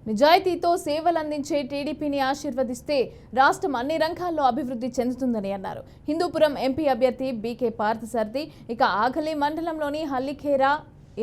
నిజాయితీతో సేవలు అందించే టీడీపీని ఆశీర్వదిస్తే రాష్ట్రం అన్ని రంగాల్లో అభివృద్ధి చెందుతుందని అన్నారు. హిందూపురం ఎంపీ అభ్యర్థి బీకే పార్థసారథి ఇక ఆగలి మండలంలోని హల్లిఖేరా,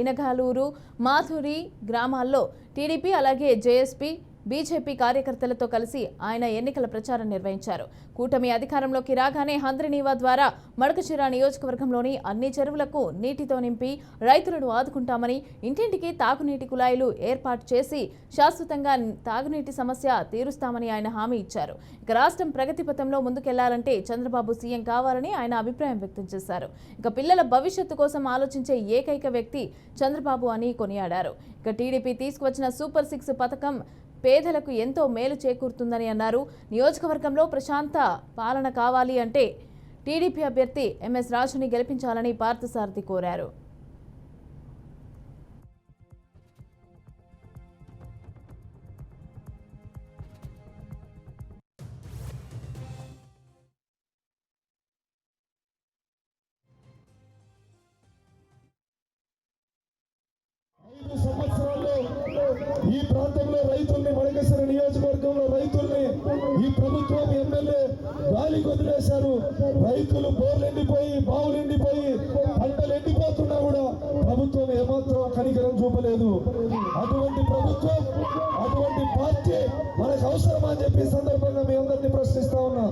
ఇనగాలూరు, మాథురి గ్రామాల్లో టీడీపీ అలాగే జేఎస్పీ బీజేపీ కార్యకర్తలతో కలిసి ఆయన ఎన్నికల ప్రచారం నిర్వహించారు. కూటమి అధికారంలోకి రాగానే హంద్రినీవా ద్వారా మడకశిర నియోజకవర్గంలోని అన్ని చెరువులకు నీటితో నింపి రైతులను ఆదుకుంటామని, ఇంటింటికి తాగునీటి కుళాయిలు ఏర్పాటు చేసి శాశ్వతంగా తాగునీటి సమస్య తీరుస్తామని ఆయన హామీ ఇచ్చారు. ఇక రాష్ట్రం ప్రగతి పథంలో ముందుకెళ్లాలంటే చంద్రబాబు సీఎం కావాలని ఆయన అభిప్రాయం వ్యక్తం చేశారు. ఇక పిల్లల భవిష్యత్తు కోసం ఆలోచించే ఏకైక వ్యక్తి చంద్రబాబు అని కొనియాడారు. ఇక టీడీపీ తీసుకువచ్చిన సూపర్ 6 పథకం పేదలకు ఎంతో మేలు చేకూరుతుందని అన్నారు. నియోజకవర్గంలో ప్రశాంత పాలన కావాలి అంటే టీడీపీ అభ్యర్థి ఎంఎస్ రాజుని గెలిపించాలని పార్థసారథి కోరారు. ఈ ప్రాంతంలో రైతుల్ని, మడకశిర నియోజకవర్గంలో రైతుల్ని ఈ ప్రభుత్వం ఎమ్మెల్యే గాలికి వదిలేశారు. రైతులు బోర్లు ఎండిపోయి, బావులు ఎండిపోయి, పంటలు ఎండిపోతున్నా కూడా ప్రభుత్వం ఏమాత్రం కనికరం చూపలేదు. అటువంటి ప్రభుత్వం, అటువంటి పార్టీ మనకు అవసరమా అని చెప్పి సందర్భంగా మీ అందరినీ ప్రశ్నిస్తా ఉన్నా.